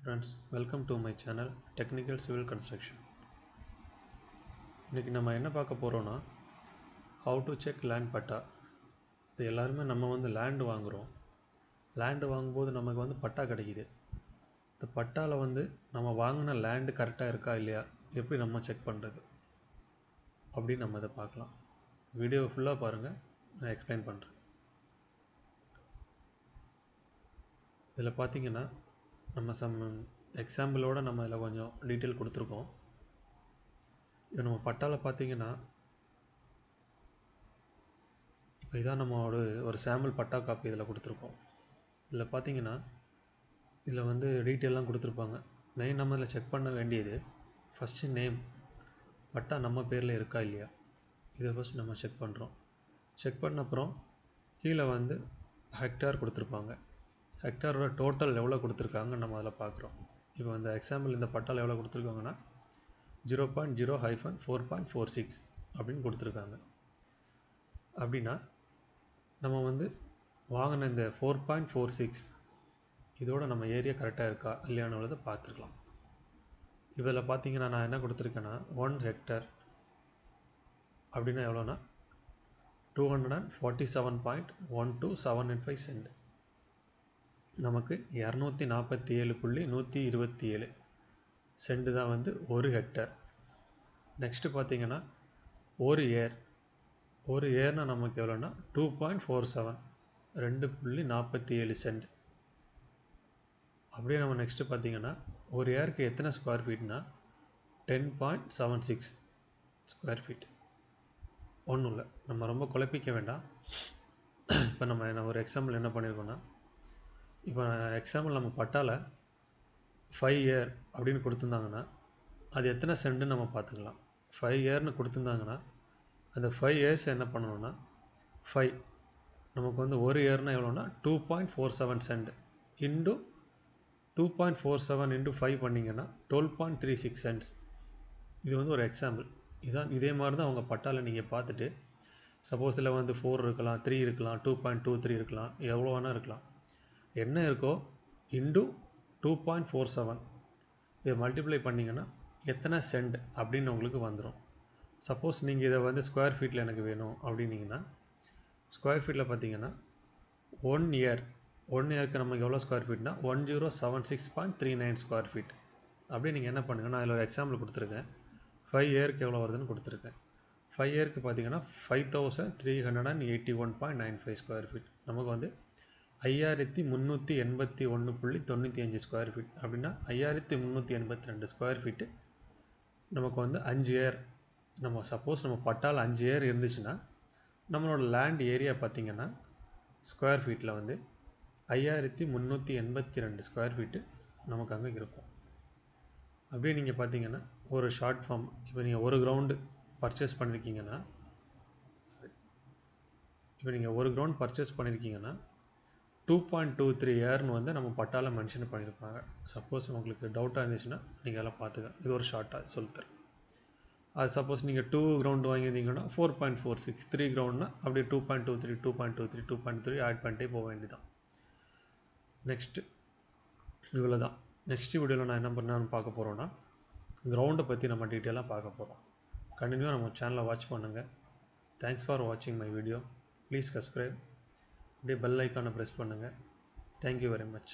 friends, welcome to my channel Technical Civil Construction. இன்னைக்கு நம்ம என்ன பார்க்க போறோம்னா how to check land பட்டா. எல்லாரும் நம்ம land வாங்குறோம். land வாங்கும்போது நமக்கு பட்டா கிடைக்குது. இந்த பட்டால நம்ம வாங்குன land கரெக்ட்டா இருக்கா இல்லையா எப்படி நம்ம செக் பண்றது அப்படி நம்ம இத பார்க்கலாம். வீடியோ ஃபுல்லா பாருங்க, நான் எக்ஸ்பிளைன் பண்றேன். இதுல பாத்தீங்கன்னா நம்ம சம் எக்ஸாம்பிளோட நம்ம இதல கொஞ்சம் டீடைல் கொடுத்திருக்கோம். இப்போ நம்ம பட்டால பாத்தீங்கன்னா இப்போ இதான் நம்ம ஒரு சாம்பிள் பட்டா காப்பி இதல கொடுத்திருக்கோம். இதுல பாத்தீங்கன்னா இதுல டீடைல்லாம் கொடுத்திருப்பாங்க. மெயின் நம்ம இதல செக் பண்ண வேண்டியது ஃபர்ஸ்ட் நேம், பட்டா நம்ம பேர்ல இருக்கா இல்லையா இத ஃபர்ஸ்ட் நம்ம செக் பண்றோம். செக் பண்ண அப்புறம் கீழ ஹெக்டேர் கொடுத்திருப்பாங்க. ஹெக்டேரோட டோட்டல் எவ்வளவு கொடுத்திருக்காங்க நம்ம அதல பார்க்கிறோம். இப்போ இந்த எக்ஸாம்பிள் இந்த பட்டால எவ்வளவு கொடுத்திருக்காங்கன்னா 0.0-4.46 அப்படினு கொடுத்திருக்காங்க. அப்படினா நம்ம வாங்குன இந்த 4.46 இதோட நம்ம ஏரியா கரெக்ட்டா இருக்கா இல்லையான்றத பார்த்துக்கலாம். இதல பாத்தீங்கன்னா நான் என்ன கொடுத்திருக்கேன்னா 1 ஹெக்டேர் அப்படினா எவ்வளவுனா 247.12785 சென்ட். நமக்கு 247.127 சென்ட் தான் ஒரு ஹெக்டேர். நெக்ஸ்ட் பாத்தீங்கன்னா ஒரு ஏர்னா நமக்கு எவ்வளவுனா 2.47 2.47 சென்ட். அப்படியே நம்ம நெக்ஸ்ட் பாத்தீங்கன்னா ஒரு ஏருக்கு எத்தனை ஸ்கொயர் ஃபீட்னா 10.76 ஸ்கொயர் ஃபீட். ஒண்ணும் இல்ல, நம்ம ரொம்ப குழப்பிக்க வேண்டாம். இப்போ நம்ம ஒரு எக்ஸாம்பிள் என்ன பண்ணிருக்கோம்னா இப்போ எக்ஸாம்பிள் நம்ம பட்டால 5 இயர் அப்படினு கொடுத்திருந்தாங்கன்னா அது எத்தனை சென்ட்னு நம்ம பார்த்துக்கலாம். 5 இயர்னு கொடுத்திருந்தாங்கன்னா அந்த 5 இயர்ஸ் என்ன பண்ணனும்னா 5 நமக்கு ஒரு இயர்னா எவ்வளவுனா 2.47 சென்ட் into 2.47 into 5 பண்ணீங்கன்னா 12.36 சென்ட்ஸ். இது ஒரு எக்ஸாம்பிள். இதே மாதிரி தான் உங்க பட்டால நீங்க பார்த்துட்டு சப்போஸ் இதுல 4 இருக்கலாம், 3 இருக்கலாம், 2.23 இருக்கலாம், எவ்வளவு வேணா இருக்கலாம். என்ன இருக்கோ into 2.47 இத மல்டிப்ளை பண்ணீங்கன்னா எத்தனை சென்ட் அப்படினு உங்களுக்கு வந்துரும். சப்போஸ் நீங்க இத ஸ்கொயர் ஃபீட்ல எனக்கு வேணும் அப்படினீங்கன்னா ஸ்கொயர் ஃபீட்ல பாத்தீங்கன்னா 1 இயருக்கு நமக்கு எவ்வளவு ஸ்கொயர் ஃபீட்னா 1076.39 ஸ்கொயர் ஃபீட். அப்படியே நீங்க என்ன பண்ணுங்க, நான் இதுல ஒரு எக்ஸாம்பிள் கொடுத்திருக்கேன். 5 இயருக்கு எவ்வளவு வருதுன்னு கொடுத்திருக்கேன். 5 இயருக்கு பாத்தீங்கன்னா 5381.95 ஸ்கொயர் ஃபீட். நமக்கு 5381.95 ஸ்கொயர் ஃபீட். அப்படினா 5382 ஸ்கொயர் ஃபீட். நமக்கு 5 இயர். நம்ம சப்போஸ் நம்ம பட்டால 5 இயர் இருந்துச்சுன்னா நம்மளோட லேண்ட் ஏரியா பாத்தீங்கன்னா ஸ்கொயர் ஃபீட்ல 5382 ஸ்கொயர் ஃபீட் நமக்கு அங்க இருக்கும். அப்படியே நீங்க பாத்தீங்கன்னா ஒரு ஷார்ட் ஃபார்ம், இப்போ நீங்க ஒரு கிரவுண்ட் பர்சேஸ் பண்ணிருக்கீங்கன்னா இப்போ நீங்க ஒரு கிரவுண்ட் பர்சேஸ் பண்ணிருக்கீங்கன்னா 2.23 ஏர்னு நம்ம பட்டால மென்ஷன் பண்ணிருப்பாங்க. சப்போஸ் உங்களுக்கு டவுட்டா இருந்துச்சுன்னா நீங்க அதெல்லாம் பாத்துங்க. இது ஒரு ஷார்ட்டா சொல்லித்தரேன். அது சப்போஸ் நீங்க 2 கிரவுண்ட் வாங்கிருந்தீங்கன்னா 4.46, 3 கிரவுண்ட்னா அப்படியே 2.23 2.23 2.3 ஆட் பண்ணிட்டே போக வேண்டியதுதான். நெக்ஸ்ட் இவ்வளவுதான். நெக்ஸ்ட் வீடியோல நான் என்ன பண்ணலாம்னு பார்க்க போறோம்னா கிரவுண்ட பத்தி நம்ம டீடைலா பார்க்க போறோம். கண்டினியூவா நம்ம சேனலை வாட்ச் பண்ணுங்க. Thanks for watching my video. Please subscribe. அப்படியே பெல் ஐகானை பிரஸ் பண்ணுங்க. Thank you very much.